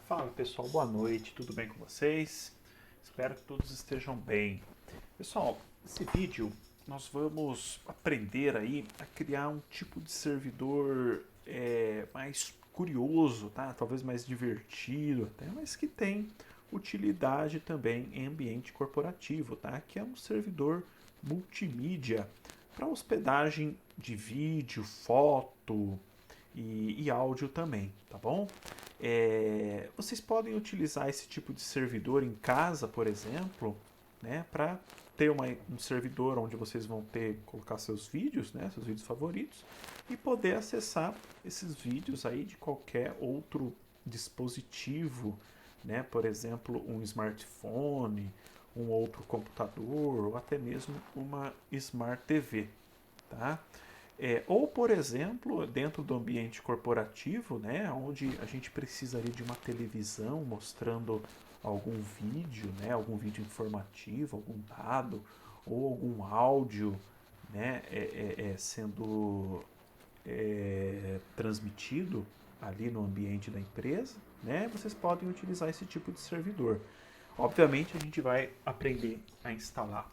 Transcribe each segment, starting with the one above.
Fala pessoal, boa noite, tudo bem com vocês? Espero que todos estejam bem. Pessoal, nesse vídeo nós vamos aprender aí a criar um tipo de servidor mais curioso, tá? Talvez mais divertido até, mas que tem utilidade também em ambiente corporativo, tá? Que é um servidor multimídia para hospedagem de vídeo, foto e áudio também, tá bom? Vocês podem utilizar esse tipo de servidor em casa, por exemplo, né, para ter um servidor onde vocês vão colocar seus vídeos, né, seus vídeos favoritos, e poder acessar esses vídeos aí de qualquer outro dispositivo, né, por exemplo, um smartphone, um outro computador ou até mesmo uma Smart TV, tá? Ou, por exemplo, dentro do ambiente corporativo, né, onde a gente precisaria de uma televisão mostrando algum vídeo, né, algum vídeo informativo, algum dado, ou algum áudio, né, sendo transmitido ali no ambiente da empresa, né, vocês podem utilizar esse tipo de servidor. Obviamente a gente vai aprender a instalar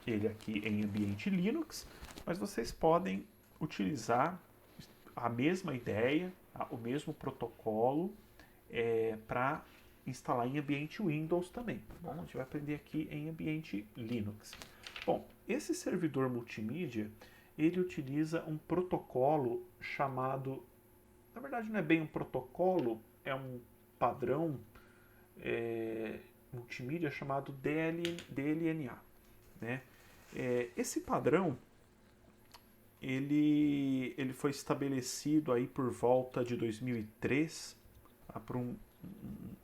ele aqui em ambiente Linux, mas vocês podem utilizar a mesma ideia, tá? O mesmo protocolo para instalar em ambiente Windows também. Tá bom? A gente vai aprender aqui em ambiente Linux. Bom, esse servidor multimídia ele utiliza um protocolo chamado, na verdade não é bem um protocolo, é um padrão multimídia chamado DLNA. Né? Esse padrão ele foi estabelecido aí por volta de 2003 tá, por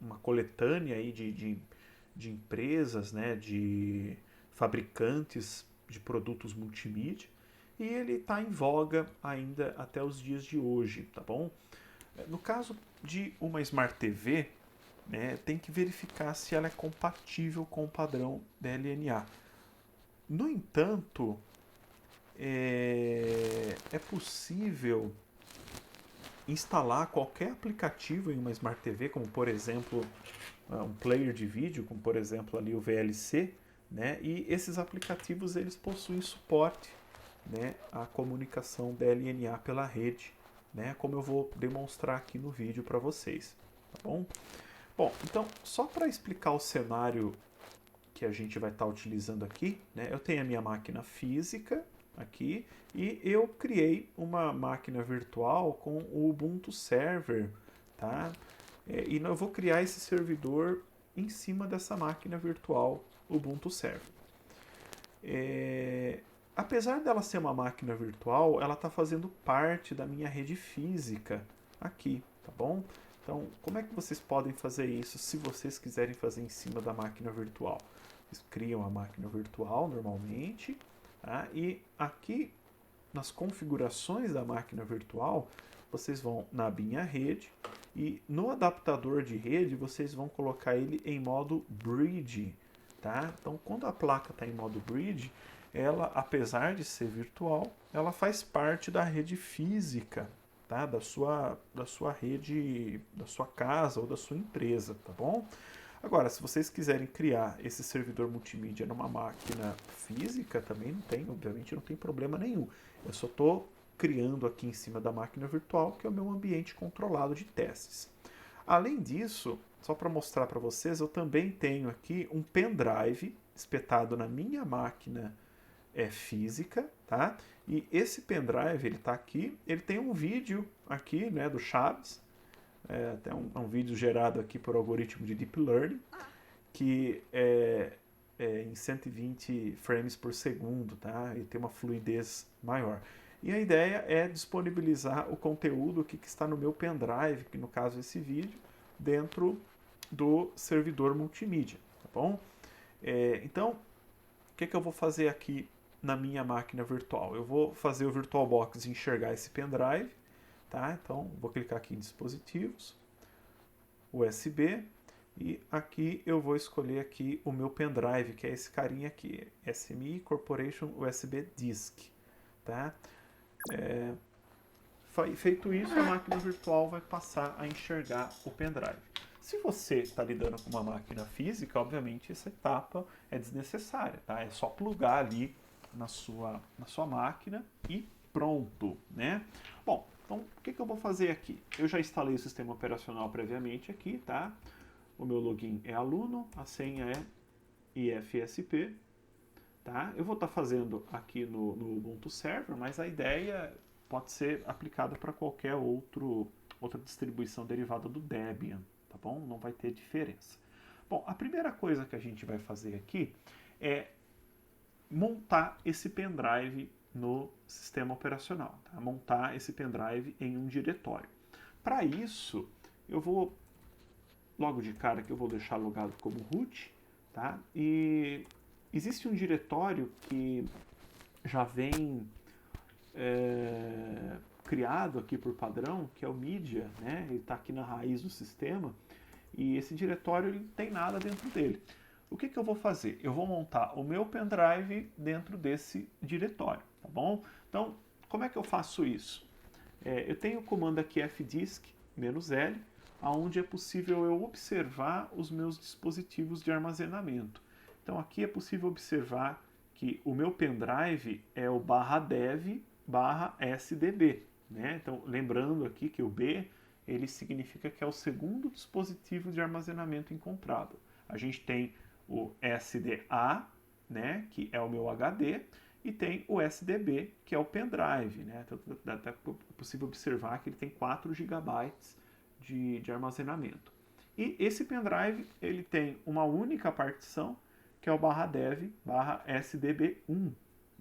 uma coletânea aí de empresas, né, de fabricantes de produtos multimídia, e ele está em voga ainda até os dias de hoje, tá bom? No caso de uma Smart TV, né, tem que verificar se ela é compatível com o padrão DLNA. No entanto, é possível instalar qualquer aplicativo em uma Smart TV, como por exemplo um player de vídeo, como por exemplo ali o VLC, né? E esses aplicativos eles possuem suporte, né, à comunicação DLNA pela rede, né? Como eu vou demonstrar aqui no vídeo para vocês, tá bom? Bom, então só para explicar o cenário que a gente vai estar utilizando aqui, né? Eu tenho a minha máquina física aqui e eu criei uma máquina virtual com o Ubuntu Server, tá? E eu vou criar esse servidor em cima dessa máquina virtual Ubuntu Server. Apesar dela ser uma máquina virtual, ela está fazendo parte da minha rede física aqui, tá bom? Então, como é que vocês podem fazer isso se vocês quiserem fazer em cima da máquina virtual? Vocês criam a máquina virtual normalmente, tá? E aqui nas configurações da máquina virtual, vocês vão na abinha rede e no adaptador de rede vocês vão colocar ele em modo bridge, tá? Então, quando a placa está em modo bridge, ela, apesar de ser virtual, ela faz parte da rede física, tá? Da sua rede, da sua casa ou da sua empresa, tá bom? Agora, se vocês quiserem criar esse servidor multimídia numa máquina física, também não tem, obviamente não tem problema nenhum. Eu só estou criando aqui em cima da máquina virtual, que é o meu ambiente controlado de testes. Além disso, só para mostrar para vocês, eu também tenho aqui um pendrive espetado na minha máquina física, tá? E esse pendrive, ele está aqui, ele tem um vídeo aqui, né, do Chaves, até um vídeo gerado aqui por algoritmo de Deep Learning, que é em 120 frames por segundo, tá? E tem uma fluidez maior. E a ideia é disponibilizar o conteúdo que está no meu pendrive, que no caso é esse vídeo, dentro do servidor multimídia, tá bom? Então, o que eu vou fazer aqui na minha máquina virtual? Eu vou fazer o VirtualBox enxergar esse pendrive, tá? Então, vou clicar aqui em dispositivos, USB, e aqui eu vou escolher aqui o meu pendrive, que é esse carinha aqui, SMI Corporation USB Disk, tá? Feito isso, a máquina virtual vai passar a enxergar o pendrive. Se você está lidando com uma máquina física, obviamente essa etapa é desnecessária, tá? É só plugar ali na sua máquina e pronto, né? Bom, então o que eu vou fazer aqui? Eu já instalei o sistema operacional previamente aqui, tá? O meu login é aluno, a senha é IFSP, tá? Eu vou estar fazendo aqui no Ubuntu Server, mas a ideia pode ser aplicada para qualquer outra distribuição derivada do Debian, tá bom? Não vai ter diferença. Bom, a primeira coisa que a gente vai fazer aqui é montar esse pendrive no sistema operacional, tá? Montar esse pendrive em um diretório. Para isso, eu vou, logo de cara que eu vou deixar logado como root, tá? E existe um diretório que já vem criado aqui por padrão, que é o media, né? Ele está aqui na raiz do sistema, e esse diretório ele não tem nada dentro dele. O que eu vou fazer? Eu vou montar o meu pendrive dentro desse diretório, tá bom? Então, como é que eu faço isso? Eu tenho o comando aqui fdisk-l, onde é possível eu observar os meus dispositivos de armazenamento. Então, aqui é possível observar que o meu pendrive é o /dev/sdb, né? Então, lembrando aqui que o B ele significa que é o segundo dispositivo de armazenamento encontrado. A gente tem o SDA, né, que é o meu HD, e tem o SDB, que é o pendrive, né? Então, é possível observar que ele tem 4 GB de armazenamento. E esse pendrive ele tem uma única partição, que é o /dev/sdb1,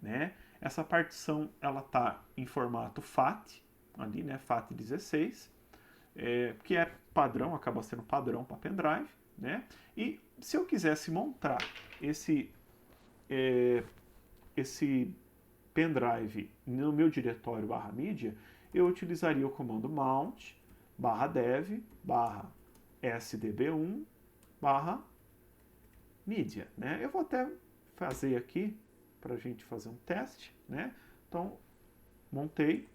né? Essa partição ela está em formato FAT, ali, né, FAT16, que é padrão, acaba sendo padrão para pendrive, né? E se eu quisesse montar esse pendrive no meu diretório /media, eu utilizaria o comando mount /dev/sdb1/media, né? Eu vou até fazer aqui para a gente fazer um teste, né? Então, montei,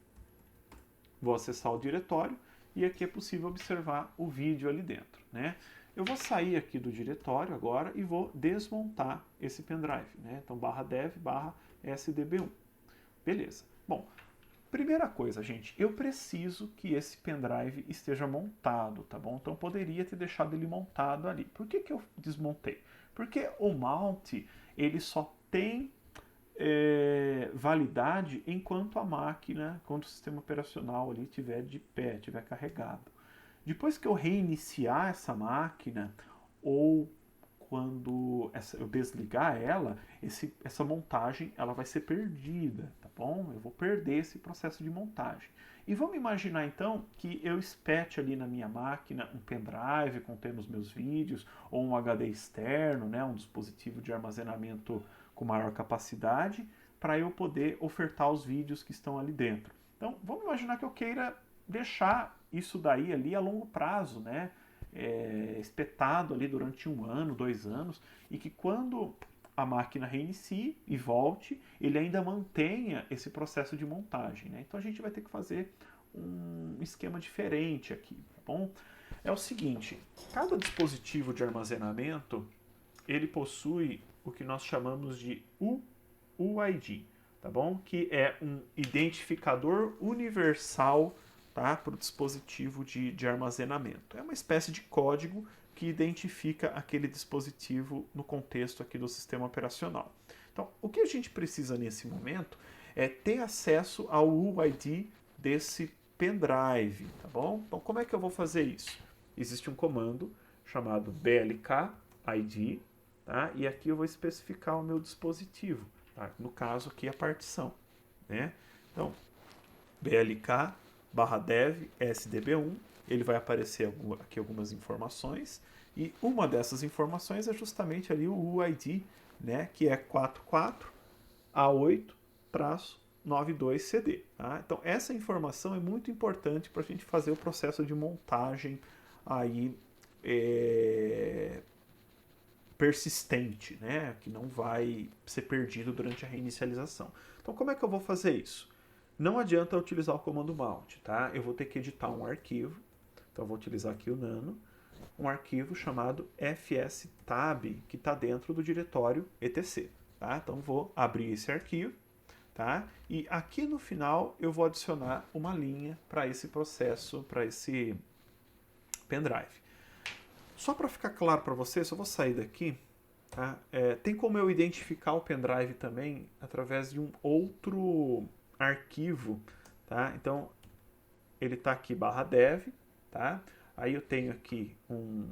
vou acessar o diretório e aqui é possível observar o vídeo ali dentro, né? Eu vou sair aqui do diretório agora e vou desmontar esse pendrive, né? Então, /dev/sdb1. Beleza. Bom, primeira coisa, gente, eu preciso que esse pendrive esteja montado, tá bom? Então, poderia ter deixado ele montado ali. Por que eu desmontei? Porque o mount, ele só tem validade enquanto a máquina, enquanto o sistema operacional ali estiver de pé, estiver carregado. Depois que eu reiniciar essa máquina, ou quando eu desligar ela, essa montagem ela vai ser perdida, tá bom? Eu vou perder esse processo de montagem. E vamos imaginar então que eu espete ali na minha máquina um pendrive contendo os meus vídeos, ou um HD externo, né, um dispositivo de armazenamento com maior capacidade, para eu poder ofertar os vídeos que estão ali dentro. Então, vamos imaginar que eu queira deixar isso daí ali a longo prazo, né? Espetado ali durante 1 ano, 2 anos, e que quando a máquina reinicie e volte, ele ainda mantenha esse processo de montagem, né? Então a gente vai ter que fazer um esquema diferente aqui, tá bom? É o seguinte, cada dispositivo de armazenamento, ele possui o que nós chamamos de UID, tá bom? Que é um identificador universal, tá? Para o dispositivo de armazenamento. É uma espécie de código que identifica aquele dispositivo no contexto aqui do sistema operacional. Então, o que a gente precisa nesse momento é ter acesso ao UID desse pendrive, tá bom? Então, como é que eu vou fazer isso? Existe um comando chamado blk-id, tá? E aqui eu vou especificar o meu dispositivo, tá? No caso aqui a partição, né? Então, blk/dev/sdb1, ele vai aparecer aqui algumas informações, e uma dessas informações é justamente ali o UID, né, que é 44A8-92CD. Tá? Então essa informação é muito importante para a gente fazer o processo de montagem aí persistente, né, que não vai ser perdido durante a reinicialização. Então como é que eu vou fazer isso? Não adianta utilizar o comando mount, tá? Eu vou ter que editar um arquivo. Então, eu vou utilizar aqui o nano. um arquivo chamado fstab, que está dentro do diretório etc. Tá? Então vou abrir esse arquivo, tá? E aqui no final eu vou adicionar uma linha para esse processo, para esse pendrive. Só para ficar claro para vocês, eu vou sair daqui. Tá? Tem como eu identificar o pendrive também através de um outro arquivo. Tá? Então, ele está aqui /dev. Tá? Aí eu tenho aqui um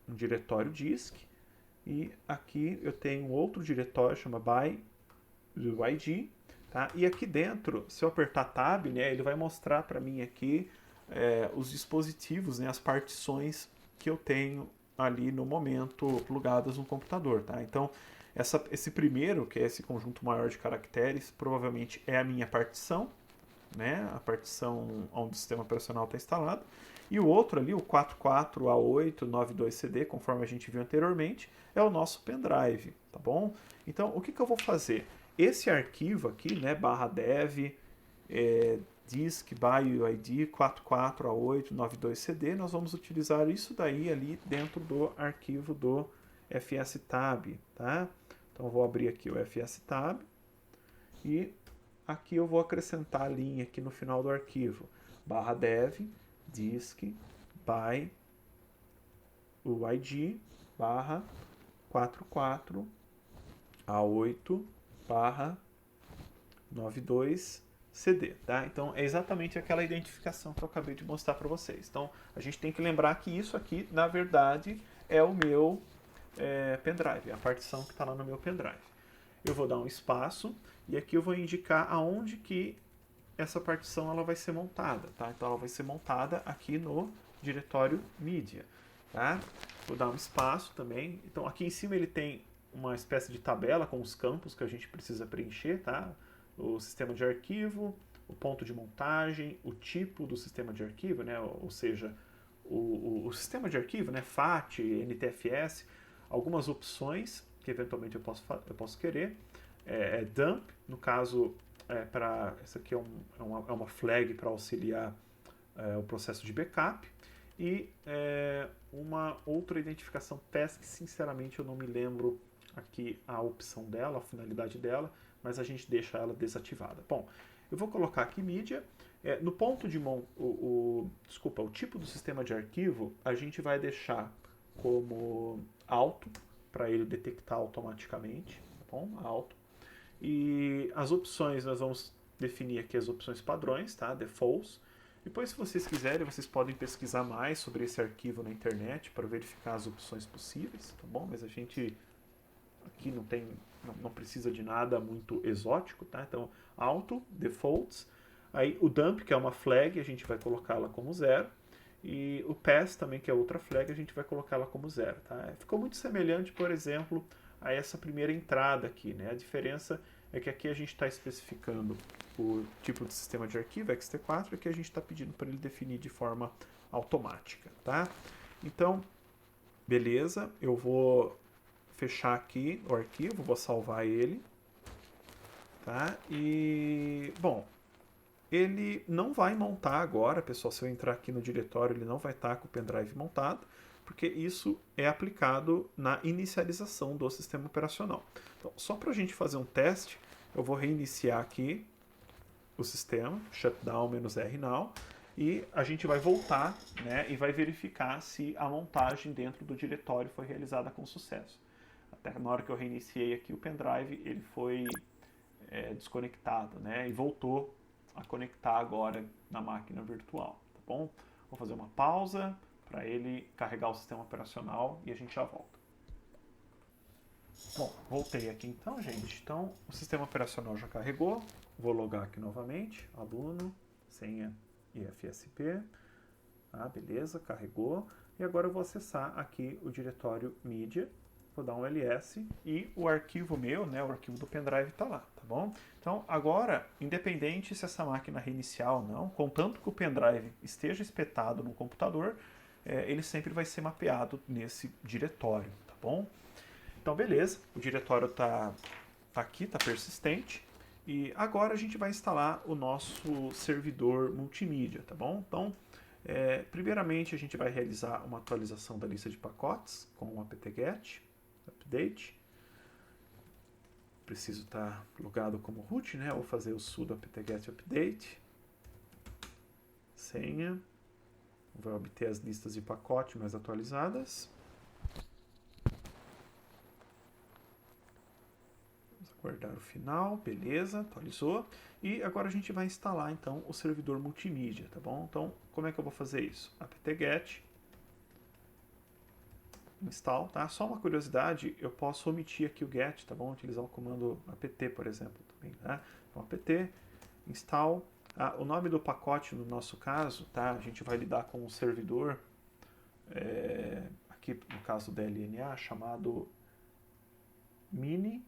diretório disk. E aqui eu tenho um outro diretório, chama by_id. Tá? E aqui dentro, se eu apertar Tab, né, ele vai mostrar para mim aqui os dispositivos, né, as partições que eu tenho ali no momento plugadas no computador. Tá? Então, esse primeiro, que é esse conjunto maior de caracteres, provavelmente é a minha partição, né, a partição onde o sistema operacional está instalado. E o outro ali, o 44A892CD, conforme a gente viu anteriormente, é o nosso pendrive, tá bom? Então, o que eu vou fazer? Esse arquivo aqui, né, /dev, disk by_id 44A892CD, nós vamos utilizar isso daí ali dentro do arquivo do fstab, tá? Então, eu vou abrir aqui o fstab e aqui eu vou acrescentar a linha aqui no final do arquivo, /dev, disk, by, o id, /44A8/92CD, tá? Então é exatamente aquela identificação que eu acabei de mostrar para vocês. Então a gente tem que lembrar que isso aqui, na verdade, é o meu pendrive, a partição que está lá no meu pendrive. Eu vou dar um espaço e aqui eu vou indicar aonde que essa partição ela vai ser montada, tá? Então ela vai ser montada aqui no diretório mídia, tá? Vou dar um espaço também. Então aqui em cima ele tem uma espécie de tabela com os campos que a gente precisa preencher, tá? O sistema de arquivo, o ponto de montagem, o tipo do sistema de arquivo, né? Ou seja, o sistema de arquivo, né? FAT, NTFS, algumas opções que eventualmente eu posso querer. Dump, no caso, essa aqui é uma flag para auxiliar o processo de backup. E uma outra identificação PES, que sinceramente eu não me lembro aqui a opção dela, a finalidade dela, mas a gente deixa ela desativada. Bom, eu vou colocar aqui mídia. No ponto de o tipo do sistema de arquivo, a gente vai deixar como alto, para ele detectar automaticamente, tá bom? Alto. E as opções, nós vamos definir aqui as opções padrões, tá? Defaults. Depois, se vocês quiserem, vocês podem pesquisar mais sobre esse arquivo na internet para verificar as opções possíveis, tá bom? Mas a gente aqui não precisa de nada muito exótico, tá? Então, auto, defaults. Aí o dump, que é uma flag, a gente vai colocá-la como 0. E o pass também, que é outra flag, a gente vai colocá-la como 0, tá? Ficou muito semelhante, por exemplo, a essa primeira entrada aqui, né? A diferença é que aqui a gente está especificando o tipo de sistema de arquivo, ext4, e aqui a gente está pedindo para ele definir de forma automática, tá? Então, beleza, eu vou fechar aqui o arquivo, vou salvar ele, tá? E, bom, ele não vai montar agora, pessoal, se eu entrar aqui no diretório, ele não vai estar com o pendrive montado, porque isso é aplicado na inicialização do sistema operacional. Então, só para a gente fazer um teste, eu vou reiniciar aqui o sistema, shutdown -r now, e a gente vai voltar, né, e vai verificar se a montagem dentro do diretório foi realizada com sucesso. Até na hora que eu reiniciei aqui o pendrive, ele foi desconectado, né, e voltou a conectar agora na máquina virtual, tá bom? Vou fazer uma pausa para ele carregar o sistema operacional e a gente já volta. Bom, voltei aqui então, gente. Então, o sistema operacional já carregou. Vou logar aqui novamente, aluno, senha IFSP. Beleza, carregou. E agora eu vou acessar aqui o diretório mídia. Vou dar um ls e o arquivo meu, né, o arquivo do pendrive está lá, tá bom? Então, agora, independente se essa máquina reiniciar ou não, contanto que o pendrive esteja espetado no computador, ele sempre vai ser mapeado nesse diretório, tá bom? Então, beleza, o diretório está aqui, está persistente, e agora a gente vai instalar o nosso servidor multimídia, tá bom? Então, Primeiramente, a gente vai realizar uma atualização da lista de pacotes com o apt-get update. Preciso estar logado como root, né? Vou fazer o sudo apt-get update. Senha. Vai obter as listas de pacote mais atualizadas. Vamos aguardar o final. Beleza, atualizou. E agora a gente vai instalar, então, o servidor multimídia, tá bom? Então, como é que eu vou fazer isso? apt-get install, tá? Só uma curiosidade, eu posso omitir aqui o get, tá bom? Utilizar o comando apt, por exemplo, também, tá? Então, apt install. O nome do pacote, no nosso caso, tá? A gente vai lidar com um servidor, aqui no caso da DLNA, chamado mini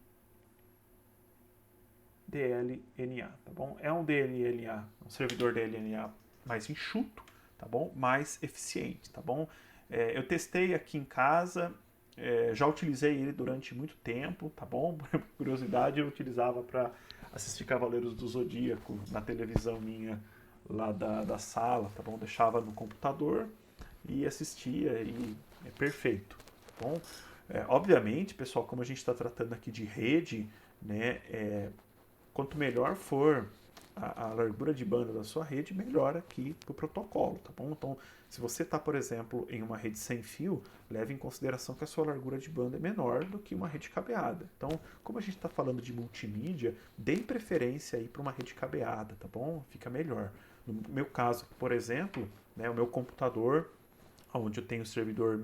DLNA, tá bom? É um DLNA, um servidor DLNA mais enxuto, tá bom? Mais eficiente, tá bom? Eu testei aqui em casa, já utilizei ele durante muito tempo, tá bom? Por curiosidade, eu utilizava para assistir Cavaleiros do Zodíaco na televisão minha lá da sala, tá bom? Deixava no computador e assistia e é perfeito, tá bom? Obviamente, pessoal, como a gente está tratando aqui de rede, né? Quanto melhor for a largura de banda da sua rede, melhor aqui para o protocolo, tá bom? Então, se você está, por exemplo, em uma rede sem fio, leve em consideração que a sua largura de banda é menor do que uma rede cabeada. Então, como a gente está falando de multimídia, dê preferência aí para uma rede cabeada, tá bom? Fica melhor. No meu caso, por exemplo, né, o meu computador, onde eu tenho o servidor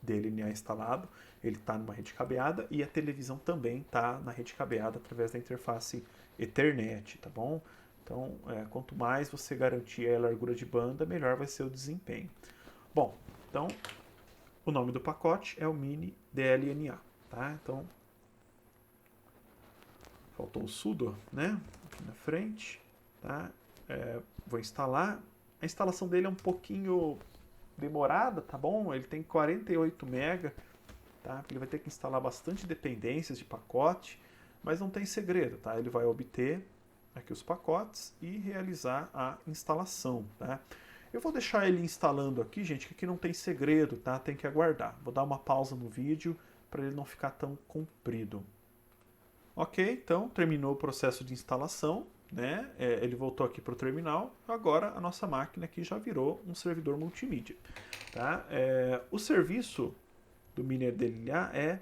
DLNA instalado, ele está numa rede cabeada e a televisão também está na rede cabeada através da interface Ethernet, tá bom? Então, quanto mais você garantir a largura de banda, melhor vai ser o desempenho. Bom, então, o nome do pacote é o mini DLNA, tá? Então, faltou o sudo, né? Aqui na frente, tá? Vou instalar. A instalação dele é um pouquinho demorada, tá bom? Ele tem 48 MB, tá? Ele vai ter que instalar bastante dependências de pacote, mas não tem segredo, tá? Ele vai obter aqui os pacotes e realizar a instalação, tá? Eu vou deixar ele instalando aqui, gente, que aqui não tem segredo, tá? Tem que aguardar. Vou dar uma pausa no vídeo para ele não ficar tão comprido. Ok, então terminou o processo de instalação, né? Ele voltou aqui para o terminal. Agora a nossa máquina aqui já virou um servidor multimídia, tá? O serviço do mini DLNA é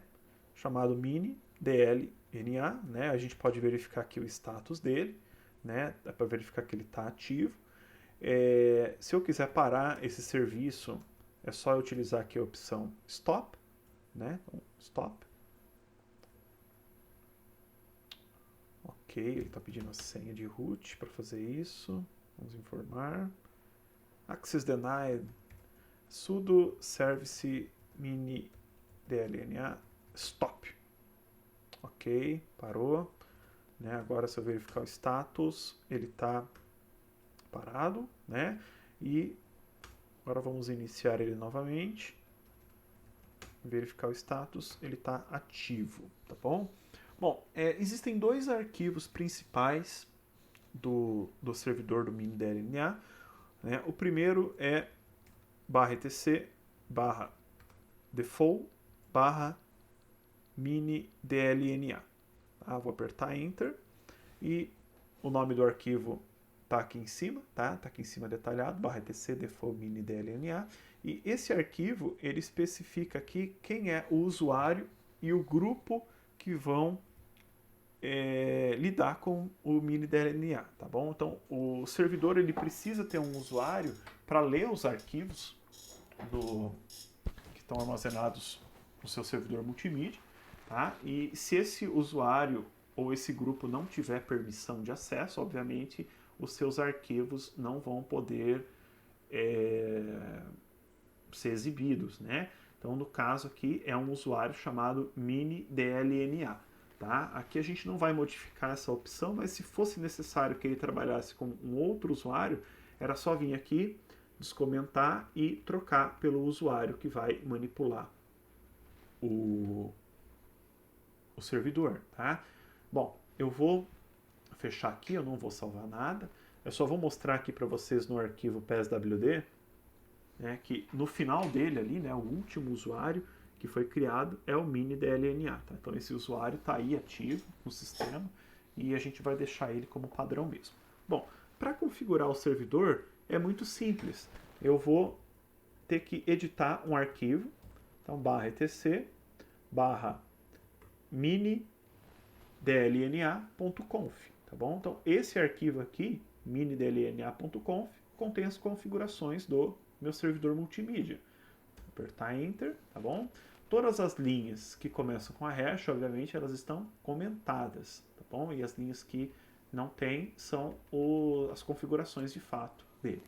chamado mini DLNA, né? A gente pode verificar aqui o status dele, né? Dá para verificar que ele está ativo. Se eu quiser parar esse serviço, é só eu utilizar aqui a opção Stop, né? Então, Stop. Ok, ele está pedindo a senha de root para fazer isso. Vamos informar. Access denied. Sudo service mini DLNA stop. Ok, parou. Né? Agora, se eu verificar o status, ele está parado, né? E agora vamos iniciar ele novamente. Verificar o status, ele está ativo, tá bom? Bom, existem dois arquivos principais do servidor do mini DLNA. Né? O primeiro é /etc /default mini DLNA. Tá? Vou apertar Enter e o nome do arquivo está aqui em cima, tá? Está aqui em cima detalhado, /etc default mini DLNA. E esse arquivo, ele especifica aqui quem é o usuário e o grupo que vão lidar com o mini DLNA, tá bom? Então, o servidor ele precisa ter um usuário para ler os arquivos que estão armazenados no seu servidor multimídia, tá? E se esse usuário ou esse grupo não tiver permissão de acesso, obviamente, os seus arquivos não vão poder ser exibidos, né? Então, no caso aqui, é um usuário chamado mini DLNA. Tá? Aqui a gente não vai modificar essa opção, mas se fosse necessário que ele trabalhasse com um outro usuário, era só vir aqui, descomentar e trocar pelo usuário que vai manipular o servidor. Tá? Bom, eu vou fechar aqui, eu não vou salvar nada, eu só vou mostrar aqui para vocês no arquivo PSWD né, que no final dele ali, né, o último usuário que foi criado é o mini DLNA. Tá? Então esse usuário está aí ativo no sistema e a gente vai deixar ele como padrão mesmo. Bom, para configurar o servidor é muito simples. Eu vou ter que editar um arquivo, então barra etc barra mini dlna.conf, tá bom? Então esse arquivo aqui, minidlna.conf, contém as configurações do meu servidor multimídia. Vou apertar Enter, tá bom? Todas as linhas que começam com a hash, obviamente, elas estão comentadas, tá bom? E as linhas que não tem são as configurações de fato dele.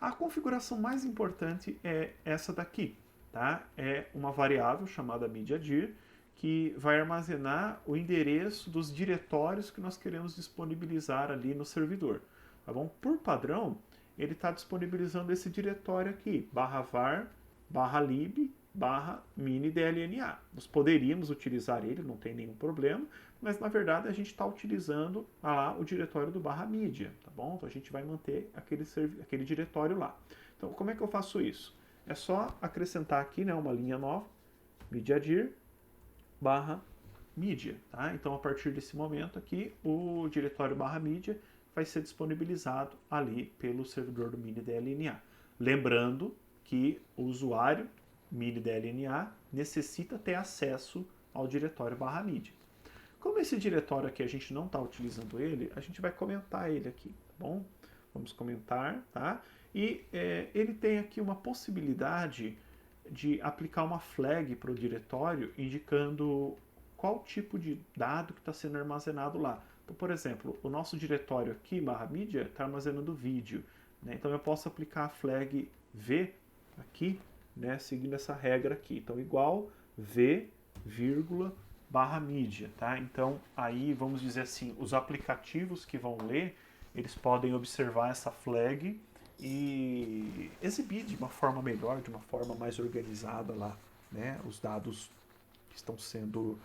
A configuração mais importante é essa daqui, tá? É uma variável chamada mediadir, que vai armazenar o endereço dos diretórios que nós queremos disponibilizar ali no servidor. Tá bom? Por padrão, ele está disponibilizando esse diretório aqui, /var, /lib, /minidlna. Nós poderíamos utilizar ele, não tem nenhum problema, mas na verdade a gente está utilizando lá o diretório do /media, tá bom? Então a gente vai manter aquele diretório lá. Então como é que eu faço isso? É só acrescentar aqui, né, uma linha nova, mediadir, /media, tá? Então a partir desse momento aqui, o diretório /media vai ser disponibilizado ali pelo servidor do minidlna. Lembrando que o usuário minidlna necessita ter acesso ao diretório /media. Como esse diretório aqui a gente não está utilizando ele, a gente vai comentar ele aqui, tá bom? Vamos comentar, tá? E ele tem aqui uma possibilidade de aplicar uma flag para o diretório indicando qual tipo de dado que está sendo armazenado lá. Então, por exemplo, o nosso diretório aqui, /media, está armazenando vídeo, né? Então eu posso aplicar a flag v aqui, né, seguindo essa regra aqui. Então igual v, vírgula, /media, tá? Então aí vamos dizer assim, os aplicativos que vão ler, eles podem observar essa flag e exibir de uma forma melhor, de uma forma mais organizada lá, né, os dados que estão sendo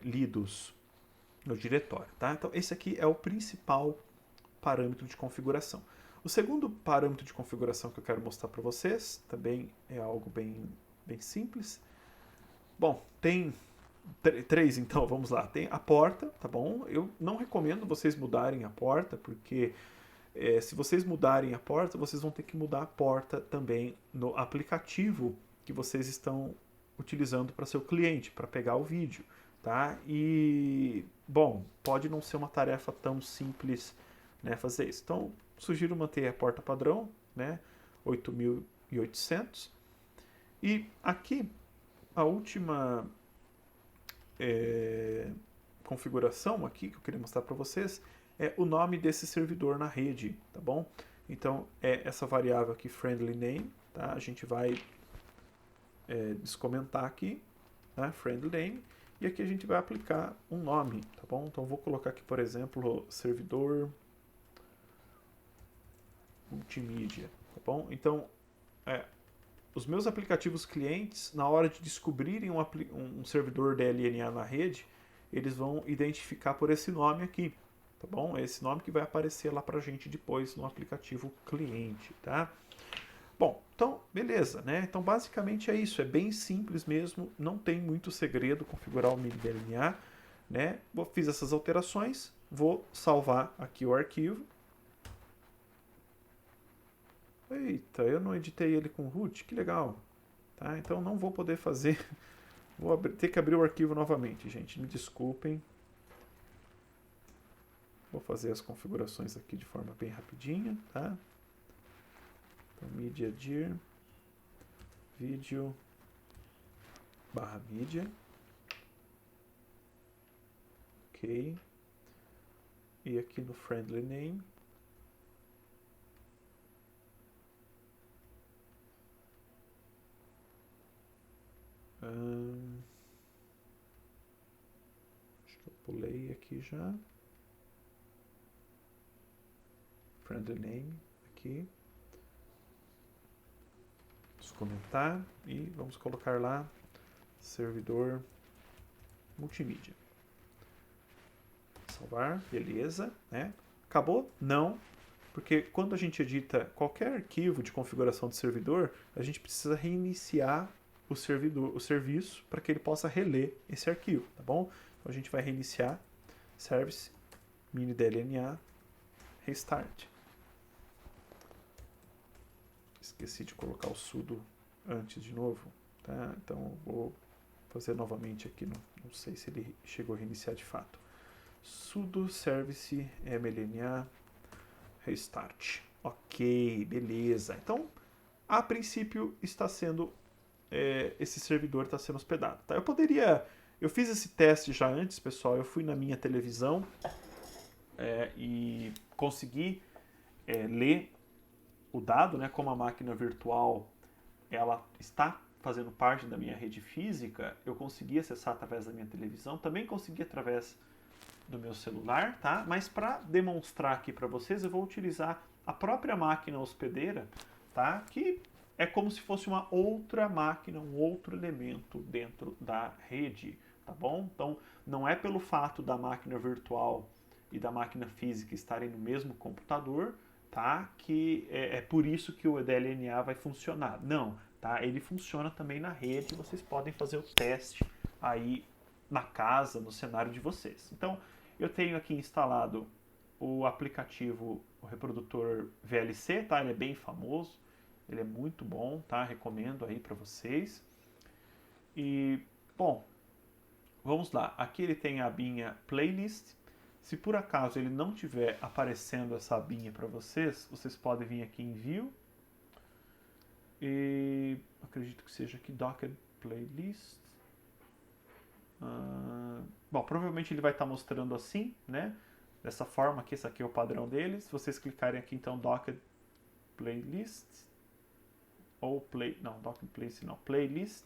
lidos no diretório, tá? Então esse aqui é o principal parâmetro de configuração. O segundo parâmetro de configuração que eu quero mostrar para vocês também é algo bem simples. Bom, tem três, então, vamos lá. Tem a porta, tá bom? Eu não recomendo vocês mudarem a porta, porque se vocês mudarem a porta, vocês vão ter que mudar a porta também no aplicativo que vocês estão utilizando para seu cliente, para pegar o vídeo, tá? E, bom, pode não ser uma tarefa tão simples, né, fazer isso. Então, sugiro manter a porta padrão, né, 8800. E aqui, a última configuração aqui que eu queria mostrar para vocês é o nome desse servidor na rede, tá bom? Então, é essa variável aqui, friendly name, tá? A gente vai descomentar aqui, né, friendly name, e aqui a gente vai aplicar um nome, tá bom? Então, eu vou colocar aqui, por exemplo, servidor multimídia, tá bom? Então, os meus aplicativos clientes, na hora de descobrirem um servidor DLNA na rede, eles vão identificar por esse nome aqui, tá bom? É esse nome que vai aparecer lá pra gente depois no aplicativo cliente, tá? Bom, então, beleza, né? Então, basicamente é isso, é bem simples mesmo, não tem muito segredo configurar o minidlna, né? Fiz essas alterações, vou salvar aqui o arquivo. Eita, eu não editei ele com root, que legal. Tá? Então não vou poder fazer, vou ter que abrir o arquivo novamente, gente, me desculpem. Vou fazer as configurações aqui de forma bem rapidinha, tá? Então, mediadir, vídeo, /media, ok, e aqui no friendly name, acho que eu pulei aqui já, friendly name, aqui, comentar e vamos colocar lá servidor multimídia. Salvar, beleza, né? Acabou? Não, Porque quando a gente edita qualquer arquivo de configuração de servidor, a gente precisa reiniciar o serviço, para que ele possa reler esse arquivo, tá bom? Então a gente vai reiniciar service mini-dlna restart. Esqueci de colocar o sudo antes de novo, tá? Então vou fazer novamente aqui, não sei se ele chegou a reiniciar de fato. Sudo service mlna restart. Ok, beleza. Então, a princípio está sendo esse servidor está sendo hospedado, tá? Eu fiz esse teste já antes, pessoal. Eu fui na minha televisão e consegui ler o dado, né? Como a máquina virtual ela está fazendo parte da minha rede física, eu consegui acessar através da minha televisão, também consegui através do meu celular, tá? Mas para demonstrar aqui para vocês, eu vou utilizar a própria máquina hospedeira, tá? Que é como se fosse uma outra máquina, um outro elemento dentro da rede, tá bom? Então, não é pelo fato da máquina virtual e da máquina física estarem no mesmo computador, tá? Que é por isso que o DLNA vai funcionar. Não, tá? Ele funciona também na rede, vocês podem fazer o teste aí na casa, no cenário de vocês. Então, eu tenho aqui instalado o aplicativo, o reprodutor VLC, tá? Ele é bem famoso, ele é muito bom, tá? Recomendo aí para vocês. E, bom, vamos lá. Aqui ele tem a abinha Playlist. Se por acaso ele não tiver aparecendo essa abinha para vocês, vocês podem vir aqui em View. E acredito que seja aqui Docked Playlist. Bom, provavelmente ele vai estar mostrando assim, né? Dessa forma aqui, esse aqui é o padrão dele. Se vocês clicarem aqui, então, Docked Playlist, ou Docked Playlist não, Playlist,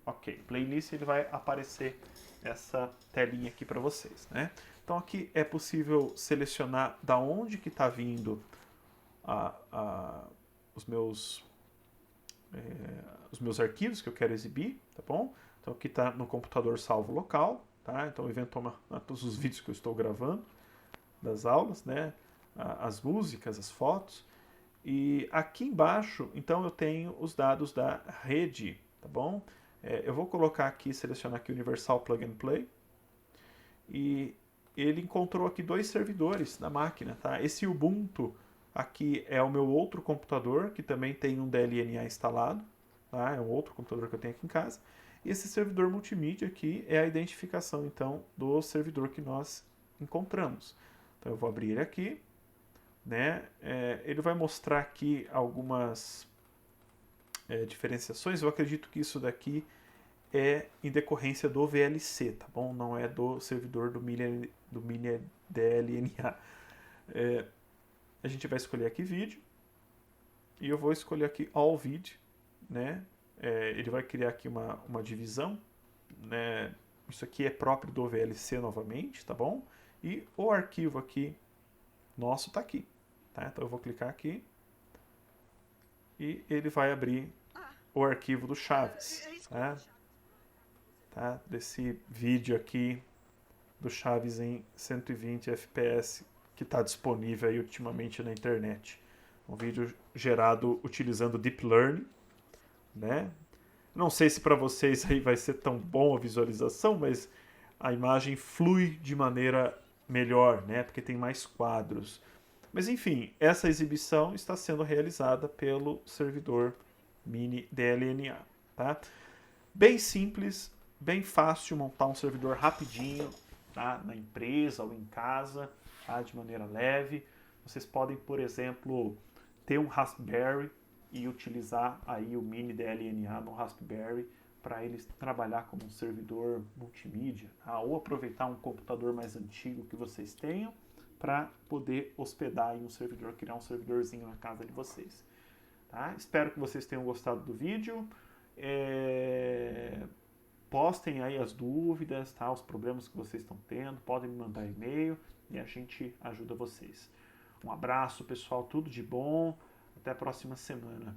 ok, Playlist, ele vai aparecer essa telinha aqui para vocês, né? Então aqui é possível selecionar da onde que está vindo os meus arquivos que eu quero exibir, tá bom? Então aqui está no computador salvo local, tá? Então o evento toma todos os vídeos que eu estou gravando das aulas, né? As músicas, as fotos. E aqui embaixo, então eu tenho os dados da rede, tá bom? Eu vou colocar aqui, selecionar aqui Universal Plug and Play. E ele encontrou aqui 2 servidores na máquina, tá? Esse Ubuntu aqui é o meu outro computador, que também tem um DLNA instalado, tá? É um outro computador que eu tenho aqui em casa. E esse servidor multimídia aqui é a identificação, então, do servidor que nós encontramos. Então eu vou abrir ele aqui, né? Ele vai mostrar aqui algumas diferenciações. Eu acredito que isso daqui é em decorrência do VLC, tá bom? Não é do servidor do mini DLNA. A gente vai escolher aqui vídeo e eu vou escolher aqui All Video, né? Ele vai criar aqui uma divisão, né? Isso aqui é próprio do VLC novamente, tá bom? E o arquivo aqui nosso tá aqui, tá? Então eu vou clicar aqui e ele vai abrir o arquivo do Chaves, tá? Desse vídeo aqui do Chaves em 120 fps que está disponível aí ultimamente na internet. Um vídeo gerado utilizando Deep Learning, né? Não sei se para vocês aí vai ser tão bom a visualização, mas a imagem flui de maneira melhor, né? Porque tem mais quadros. Mas enfim, essa exibição está sendo realizada pelo servidor mini DLNA, tá? Bem simples, bem fácil montar um servidor rapidinho, tá? Na empresa ou em casa, tá? De maneira leve. Vocês podem, por exemplo, ter um Raspberry e utilizar aí o mini DLNA no Raspberry para eles trabalhar como um servidor multimídia, tá? Ou aproveitar um computador mais antigo que vocês tenham para poder hospedar aí um servidor, criar um servidorzinho na casa de vocês. Tá? Espero que vocês tenham gostado do vídeo. Postem aí as dúvidas, tá? Os problemas que vocês estão tendo, podem me mandar e-mail e a gente ajuda vocês. Um abraço, pessoal, tudo de bom. Até a próxima semana.